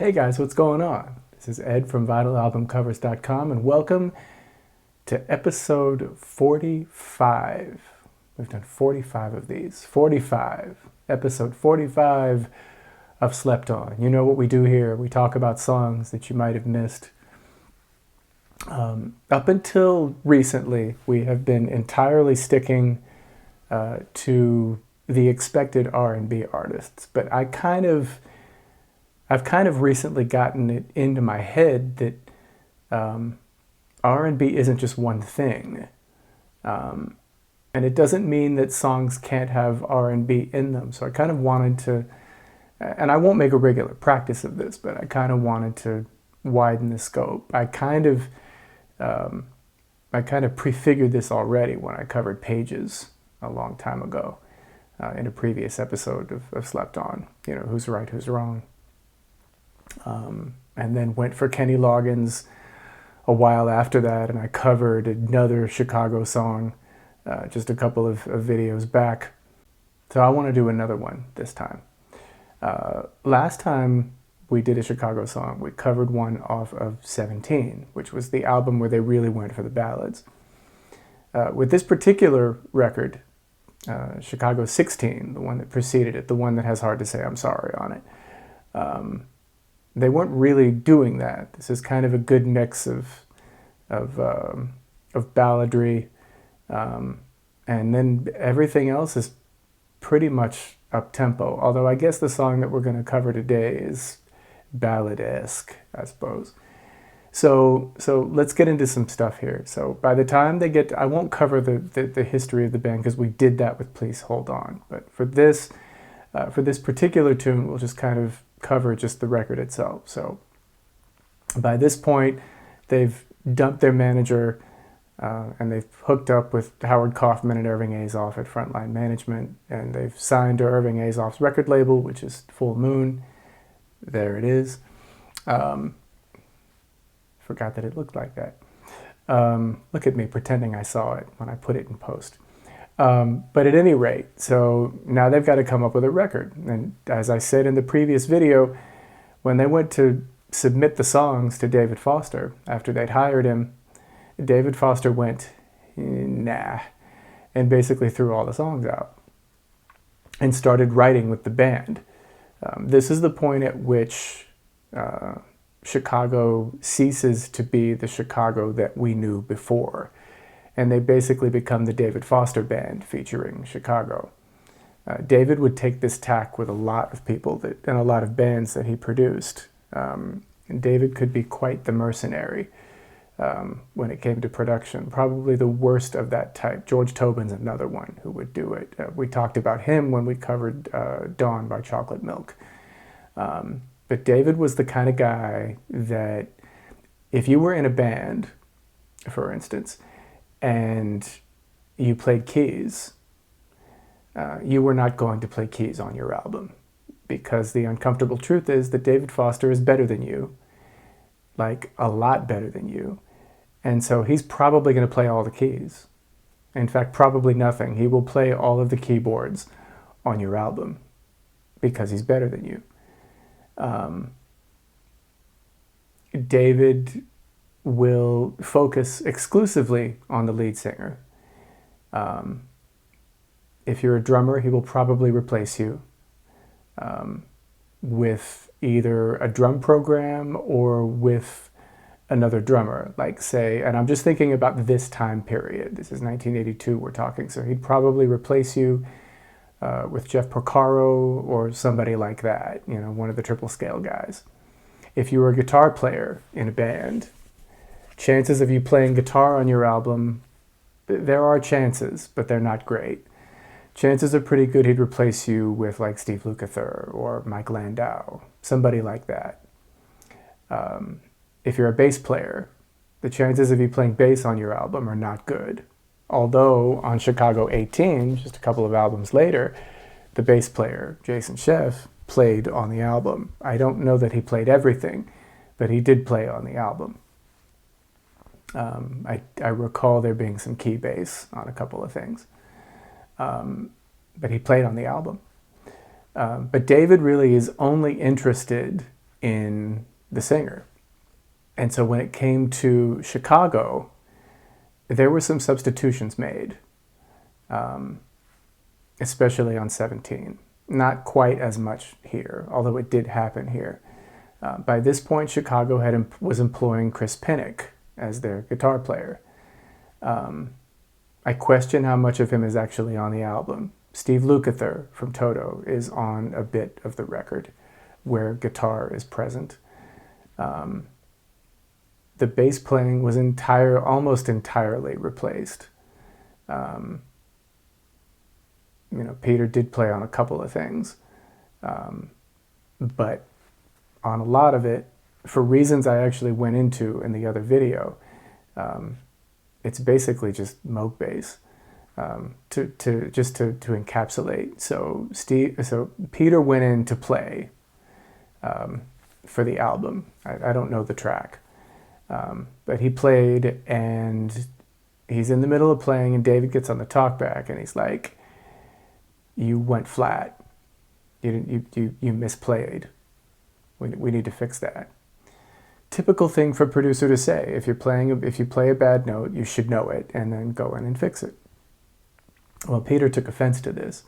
Hey guys, what's going on? This is Ed from VinylalBumCovers.com and welcome to episode 45. We've done 45 of these. 45. Episode 45 of Slept On. You know what we do here. We talk about songs that you might have missed. Up until recently, we have been entirely sticking to the expected R&B artists, but I've kind of recently gotten it into my head that R&B isn't just one thing. And it doesn't mean that songs can't have R&B in them. So I kind of wanted to, and I won't make a regular practice of this, but I kind of wanted to widen the scope. I kind of prefigured this already when I covered Pages a long time ago in a previous episode of Slept On. You know, who's right, who's wrong. And then went for Kenny Loggins a while after that, and I covered another Chicago song just a couple of videos back. So I want to do another one this time. Last time we did a Chicago song, we covered one off of 17, which was the album where they really went for the ballads. With this particular record, Chicago 16, the one that preceded it, the one that has Hard to Say I'm Sorry on it, they weren't really doing that. This is kind of a good mix of balladry, and then everything else is pretty much up-tempo. Although I guess the song that we're going to cover today is ballad-esque, I suppose. So let's get into some stuff here. So by the time they get, I won't cover the history of the band because we did that with Please Hold On. But for this particular tune, we'll just kind of cover just the record itself. So by this point, they've dumped their manager and they've hooked up with Howard Kaufman and Irving Azoff at Frontline Management, and they've signed to Irving Azoff's record label, which is Full Moon. There it is. Forgot that it looked like that. Look at me pretending I saw it when I put it in post. But at any rate, so now they've got to come up with a record. And as I said in the previous video, when they went to submit the songs to David Foster after they'd hired him, David Foster went, nah, and basically threw all the songs out and started writing with the band. This is the point at which Chicago ceases to be the Chicago that we knew before. And they basically become the David Foster Band featuring Chicago. David would take this tack with a lot of people and a lot of bands that he produced. And David could be quite the mercenary when it came to production. Probably the worst of that type. George Tobin's another one who would do it. We talked about him when we covered Dawn by Chocolate Milk. But David was the kind of guy that if you were in a band, for instance, and you played keys, you were not going to play keys on your album, because the uncomfortable truth is that David Foster is better than you, like a lot better than you, and so he's probably going to play all the keys. In fact, probably nothing. He will play all of the keyboards on your album because he's better than you. David will focus exclusively on the lead singer. If you're a drummer, he will probably replace you with either a drum program or with another drummer, like say, and I'm just thinking about this time period. This is 1982 we're talking, so he'd probably replace you with Jeff Porcaro or somebody like that, you know, one of the triple scale guys. If you were a guitar player in a band, chances of you playing guitar on your album, there are chances, but they're not great. Chances are pretty good he'd replace you with like Steve Lukather or Mike Landau, somebody like that. If you're a bass player, the chances of you playing bass on your album are not good. Although on Chicago 18, just a couple of albums later, the bass player, Jason Scheff, played on the album. I don't know that he played everything, but he did play on the album. I recall there being some key bass on a couple of things. But he played on the album. But David really is only interested in the singer. And so when it came to Chicago, there were some substitutions made, especially on 17. Not quite as much here, although it did happen here. By this point, Chicago was employing Chris Pinnock as their guitar player. I question how much of him is actually on the album. Steve Lukather from Toto is on a bit of the record where guitar is present. The bass playing was almost entirely replaced. Peter did play on a couple of things, but on a lot of it, for reasons I actually went into in the other video, it's basically just Moog bass to encapsulate. So Peter went in to play for the album. I don't know the track, but he played, and he's in the middle of playing, and David gets on the talkback, and he's like, "You went flat. You misplayed. We need to fix that." Typical thing for a producer to say. If you play a bad note, you should know it and then go in and fix it. Well, Peter took offense to this,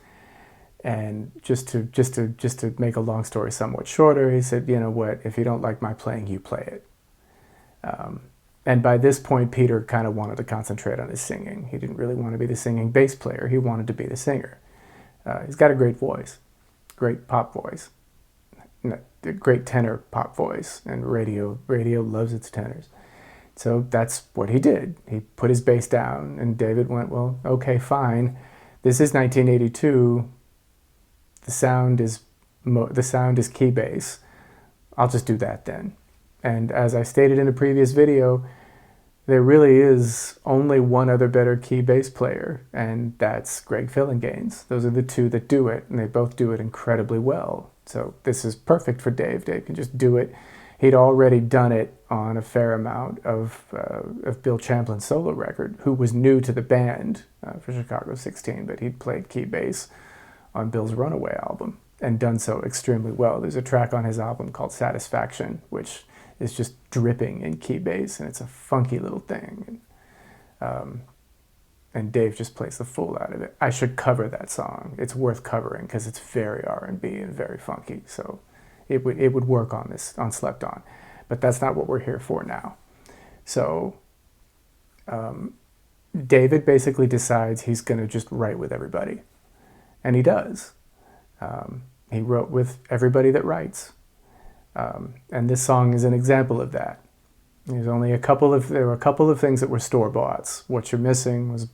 and just to make a long story somewhat shorter, he said, "You know what? If you don't like my playing, you play it." And by this point, Peter kind of wanted to concentrate on his singing. He didn't really want to be the singing bass player. He wanted to be the singer. He's got a great voice, great pop voice. A great tenor pop voice, and radio loves its tenors. So that's what he did. He put his bass down, and David went, "Well, okay, fine. This is 1982. The sound is key bass. I'll just do that then." And as I stated in a previous video, there really is only one other better key bass player, and that's Greg Fillinganes. Those are the two that do it, and they both do it incredibly well. So this is perfect for Dave. Dave can just do it. He'd already done it on a fair amount of Bill Champlin's solo record, who was new to the band for Chicago 16, but he'd played key bass on Bill's Runaway album and done so extremely well. There's a track on his album called Satisfaction, which is just dripping in key bass, and it's a funky little thing. And Dave just plays the fool out of it. I should cover that song. It's worth covering because it's very R&B and very funky. So it would work on Slept On. But that's not what we're here for now. So David basically decides he's going to just write with everybody. And he does. He wrote with everybody that writes. And this song is an example of that. There were a couple of things that were store-boughts. What You're Missing was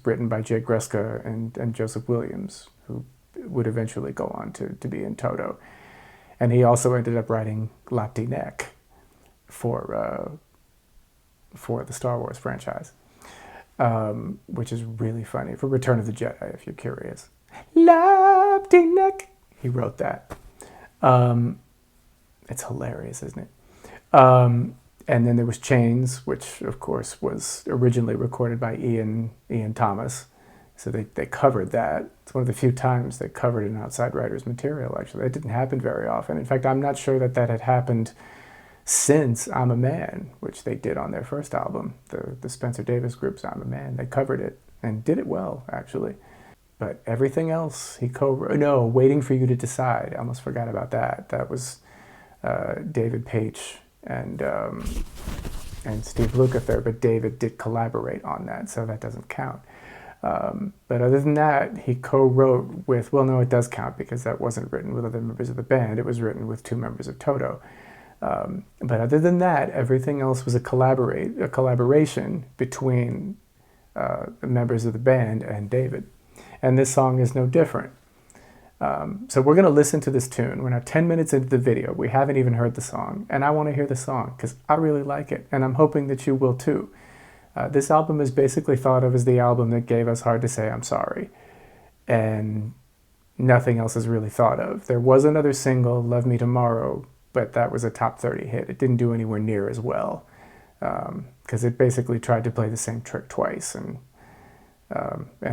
written by Jay Greska and Joseph Williams, who would eventually go on to be in Toto. And he also ended up writing Lapti Nek for the Star Wars franchise, which is really funny, for Return of the Jedi, if you're curious. Lapti Nek! He wrote that. It's hilarious, isn't it? And then there was Chains, which, of course, was originally recorded by Ian Thomas. So they covered that. It's one of the few times they covered an outside writer's material, actually. That didn't happen very often. In fact, I'm not sure that had happened since I'm a Man, which they did on their first album, the Spencer Davis group's I'm a Man. They covered it and did it well, actually. But everything else, he co-wrote. No, Waiting for You to Decide. I almost forgot about that. That was David Paich and Steve Lukather, but David did collaborate on that, so that doesn't count. But other than that, he co-wrote with, well, no, it does count because that wasn't written with other members of the band. It was written with 2 members of Toto. But other than that, everything else was a collaboration between members of the band and David. And this song is no different. So we're going to listen to this tune. We're now 10 minutes into the video. We haven't even heard the song. And I want to hear the song because I really like it. And I'm hoping that you will too. This album is basically thought of as the album that gave us Hard to Say I'm Sorry. And nothing else is really thought of. There was another single, Love Me Tomorrow, but that was a top 30 hit. It didn't do anywhere near as well because it basically tried to play the same trick twice. And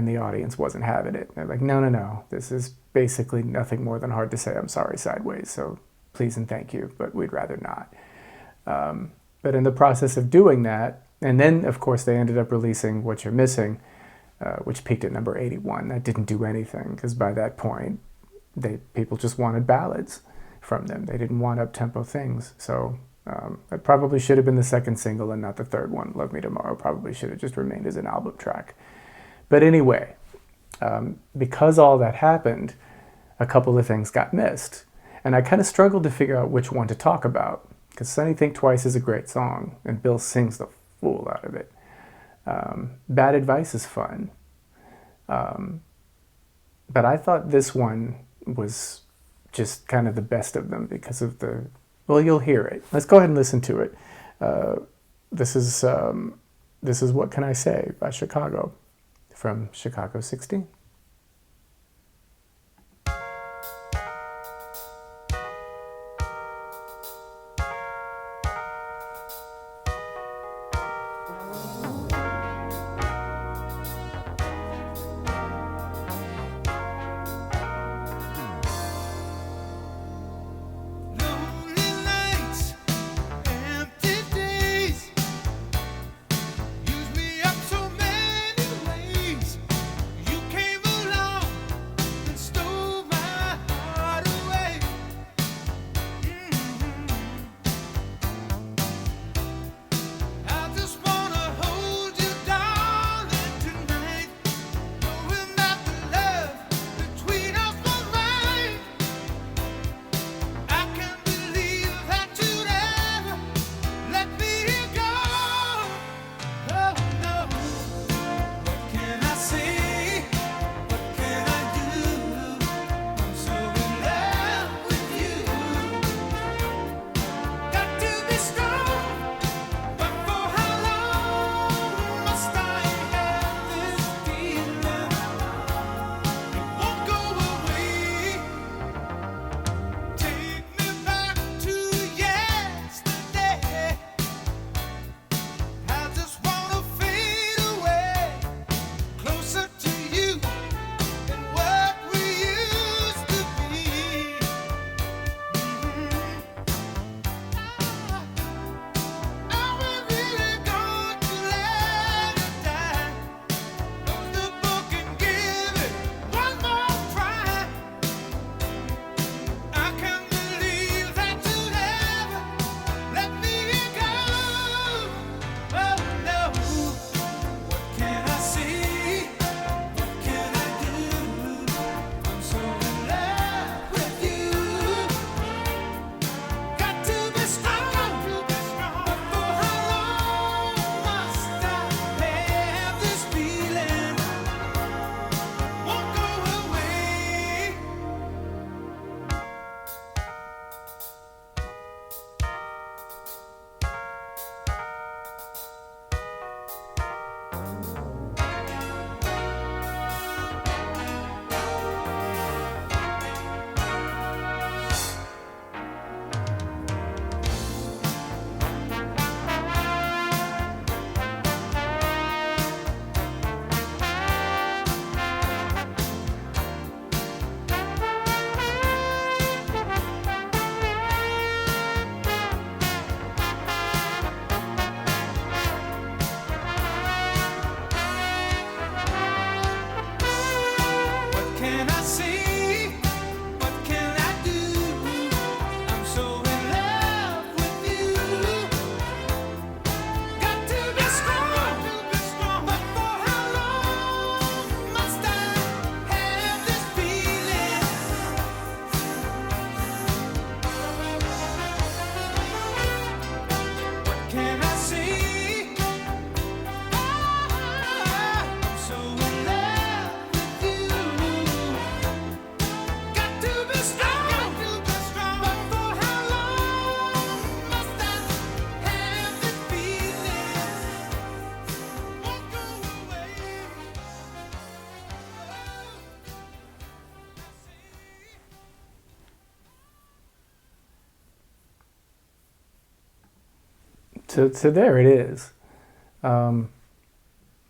the audience wasn't having it. They're like, no, this is basically nothing more than Hard to Say I'm Sorry sideways, so please and thank you, but we'd rather not. But in the process of doing that, and then of course they ended up releasing What You're Missing, which peaked at number 81. That didn't do anything, because by that point, people just wanted ballads from them. They didn't want up-tempo things. So it probably should have been the second single and not the third one. Love Me Tomorrow probably should have just remained as an album track. But anyway, because all that happened, a couple of things got missed. And I kind of struggled to figure out which one to talk about, because Sunny Think Twice is a great song, and Bill sings the fool out of it. Bad Advice is fun. But I thought this one was just kind of the best of them because of the, well, you'll hear it. Let's go ahead and listen to it. This is What Can I Say by Chicago from Chicago 16. So there it is. I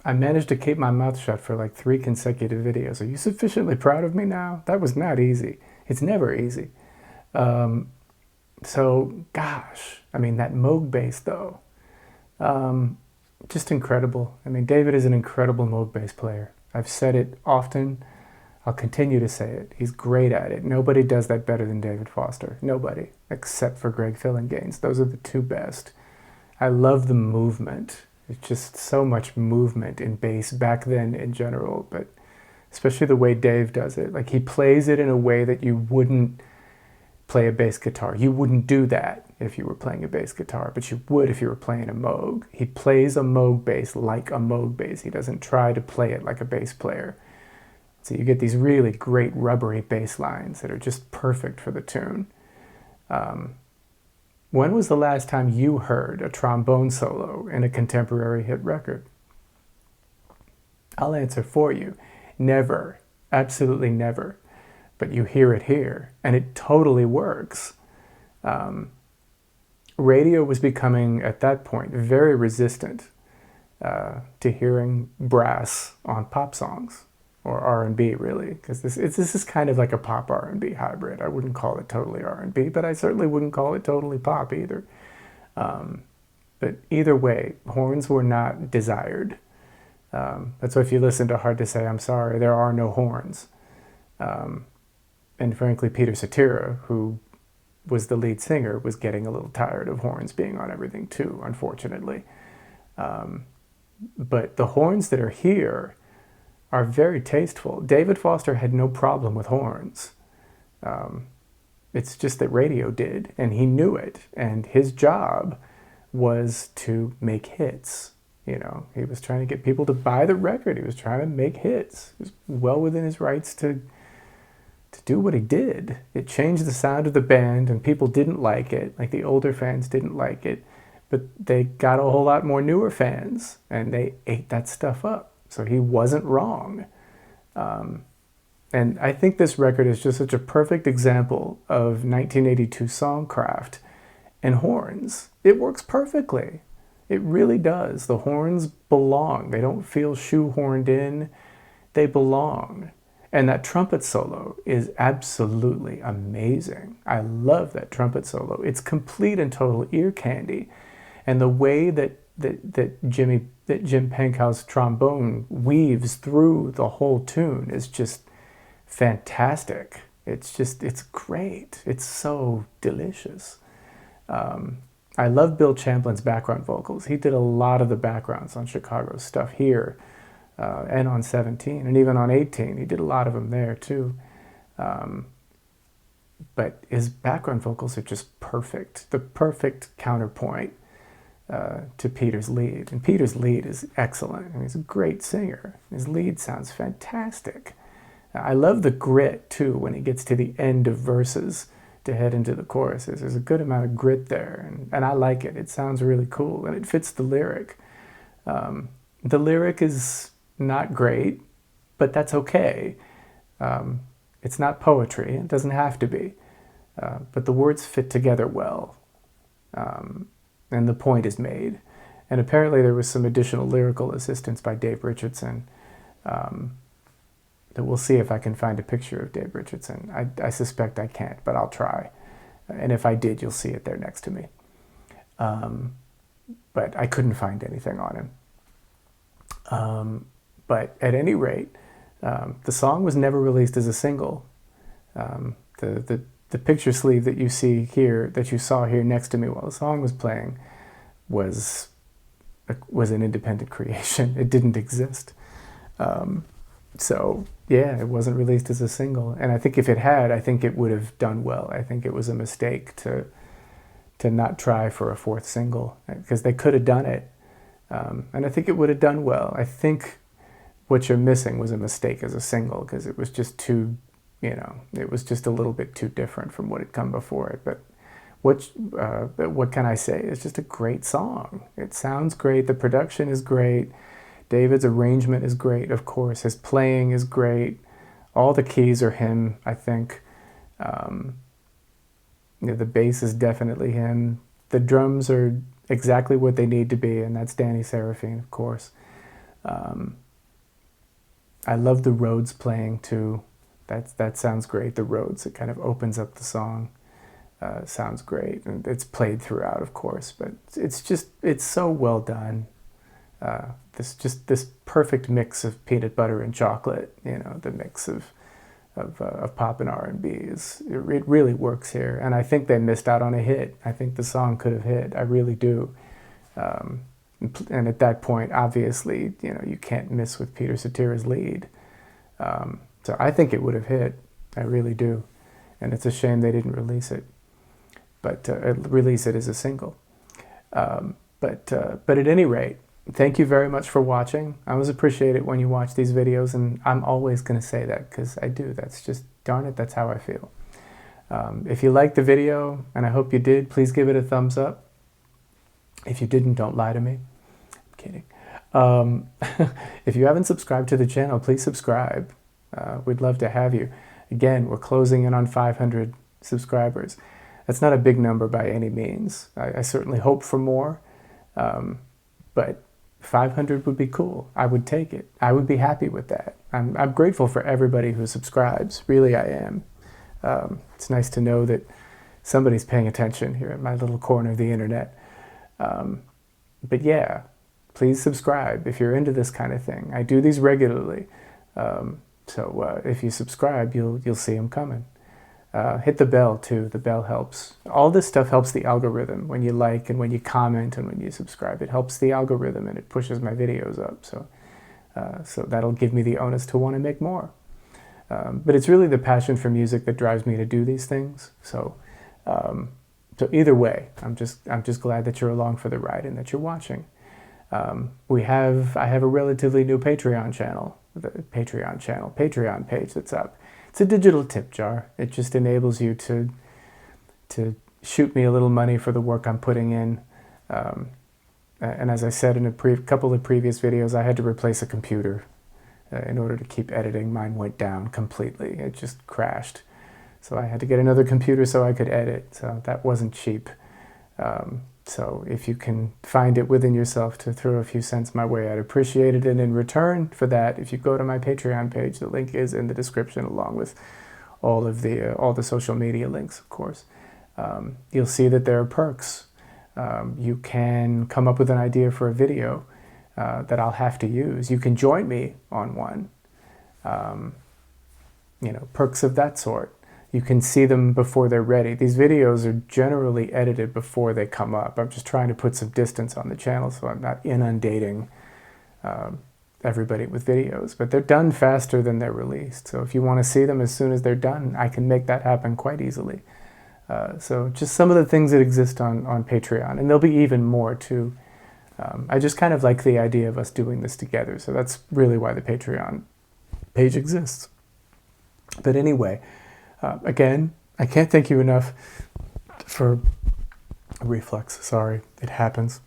managed to keep my mouth shut for like 3 consecutive videos. Are you sufficiently proud of me now? That was not easy. It's never easy. So, gosh, I mean, that Moog bass, though, just incredible. I mean, David is an incredible Moog bass player. I've said it often. I'll continue to say it. He's great at it. Nobody does that better than David Foster. Nobody, except for Greg Fillinganes. Those are the two best. I love the movement. It's just so much movement in bass back then in general, but especially the way Dave does it. Like, he plays it in a way that you wouldn't play a bass guitar. You wouldn't do that if you were playing a bass guitar, but you would if you were playing a Moog. He plays a Moog bass like a Moog bass. He doesn't try to play it like a bass player. So you get these really great rubbery bass lines that are just perfect for the tune. When was the last time you heard a trombone solo in a contemporary hit record? I'll answer for you. Never. Absolutely never. But you hear it here, and it totally works. Radio was becoming, at that point, very resistant to hearing brass on pop songs, or R&B, really, because this is kind of like a pop R&B hybrid. I wouldn't call it totally R&B, but I certainly wouldn't call it totally pop either. But either way, horns were not desired. That's why if you listen to Hard to Say I'm Sorry, there are no horns. And frankly, Peter Cetera, who was the lead singer, was getting a little tired of horns being on everything too, unfortunately. But the horns that are here are very tasteful. David Foster had no problem with horns. It's just that radio did, and he knew it. And his job was to make hits. You know, he was trying to get people to buy the record. He was trying to make hits. He was well within his rights to do what he did. It changed the sound of the band, and people didn't like it. Like, the older fans didn't like it. But they got a whole lot more newer fans, and they ate that stuff up. So he wasn't wrong. And I think this record is just such a perfect example of 1982 songcraft and horns. It works perfectly. It really does. The horns belong. They don't feel shoehorned in. They belong. And that trumpet solo is absolutely amazing. I love that trumpet solo. It's complete and total ear candy. And the way that Jim Pankow's trombone weaves through the whole tune is just fantastic. It's great. It's so delicious. I love Bill Champlin's background vocals. He did a lot of the backgrounds on Chicago's stuff here, and on 17, and even on 18. He did a lot of them there too. But his background vocals are just perfect. The perfect counterpoint to Peter's lead. And Peter's lead is excellent. I mean, he's a great singer. His lead sounds fantastic. I love the grit, too, when he gets to the end of verses to head into the choruses. There's a good amount of grit there, and I like it. It sounds really cool, and it fits the lyric. The lyric is not great, but that's okay. It's not poetry. It doesn't have to be. But the words fit together well. And the point is made. And apparently there was some additional lyrical assistance by Dave Richardson. That we'll see if I can find a picture of Dave Richardson. I suspect I can't, but I'll try. And if I did, you'll see it there next to me. But I couldn't find anything on him. But at any rate, the song was never released as a single. The picture sleeve that you see here, that you saw here next to me while the song was playing, was an independent creation. It didn't exist. So yeah, it wasn't released as a single. And I think if it had, I think it would have done well. I think it was a mistake to not try for a fourth single, because they could have done it. And I think it would have done well. I think what you're missing was a mistake as a single, because it was just too, it was just a little bit too different from what had come before it. But what can I say? It's just a great song. It sounds great. The production is great. David's arrangement is great, of course. His playing is great. All the keys are him, I think. The bass is definitely him. The drums are exactly what they need to be, and that's Danny Seraphine, of course. I love the Rhodes playing, too. That sounds great, the Rhodes. It kind of opens up the song. sounds great, and it's played throughout, of course, but it's so well done. This perfect mix of peanut butter and chocolate, the mix of pop and R&B it really works here, and I think they missed out on a hit. I think the song could have hit. I really do. And at that point, obviously, you can't miss with Peter Cetera's lead. So I think it would have hit. I really do. And it's a shame they didn't release it. But release it as a single. But at any rate, thank you very much for watching. I always appreciate it when you watch these videos, and I'm always going to say that because I do. That's just, darn it, that's how I feel. If you liked the video, and I hope you did, please give it a thumbs up. If you didn't, don't lie to me. I'm kidding. If you haven't subscribed to the channel, please subscribe. We'd love to have you. Again, we're closing in on 500 subscribers. That's not a big number by any means. I certainly hope for more, but 500 would be cool. I would take it. I would be happy with that. I'm grateful for everybody who subscribes. Really, I am. It's nice to know that somebody's paying attention here at my little corner of the internet. But yeah, please subscribe if you're into this kind of thing. I do these regularly. So if you subscribe, you'll see them coming. Hit the bell too. The bell helps. All this stuff helps the algorithm. When you like and when you comment and when you subscribe, it helps the algorithm and it pushes my videos up. So that'll give me the onus to want to make more. But it's really the passion for music that drives me to do these things. So either way, I'm just glad that you're along for the ride and that you're watching. I have a relatively new Patreon channel, Patreon page that's up. It's a digital tip jar. It just enables you to shoot me a little money for the work I'm putting in. And as I said in a couple of previous videos, I had to replace a computer in order to keep editing. Mine went down completely. It just crashed. So I had to get another computer so I could edit. So that wasn't cheap. So if you can find it within yourself to throw a few cents my way, I'd appreciate it. And in return for that, if you go to my Patreon page, the link is in the description along with all the social media links, of course. You'll see that there are perks. You can come up with an idea for a video that I'll have to use. You can join me on one. Perks of that sort. You can see them before they're ready. These videos are generally edited before they come up. I'm just trying to put some distance on the channel so I'm not inundating everybody with videos. But they're done faster than they're released. So if you want to see them as soon as they're done, I can make that happen quite easily. So just some of the things that exist on Patreon. And there'll be even more too. I just kind of like the idea of us doing this together. So that's really why the Patreon page exists. But anyway, again, I can't thank you enough for reflux. Sorry, it happens.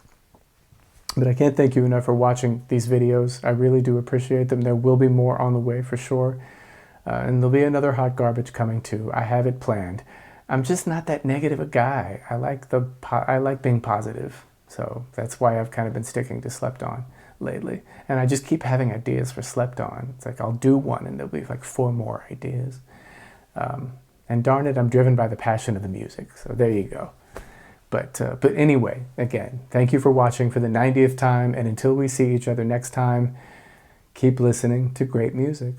But I can't thank you enough for watching these videos. I really do appreciate them. There will be more on the way for sure. And there'll be another hot garbage coming too. I have it planned. I'm just not that negative a guy. I like being positive. So that's why I've kind of been sticking to Slept On lately. And I just keep having ideas for Slept On. It's like I'll do one and there'll be like 4 more ideas. And darn it, I'm driven by the passion of the music. So there you go. But anyway, again, thank you for watching for the 90th time. And until we see each other next time, keep listening to great music.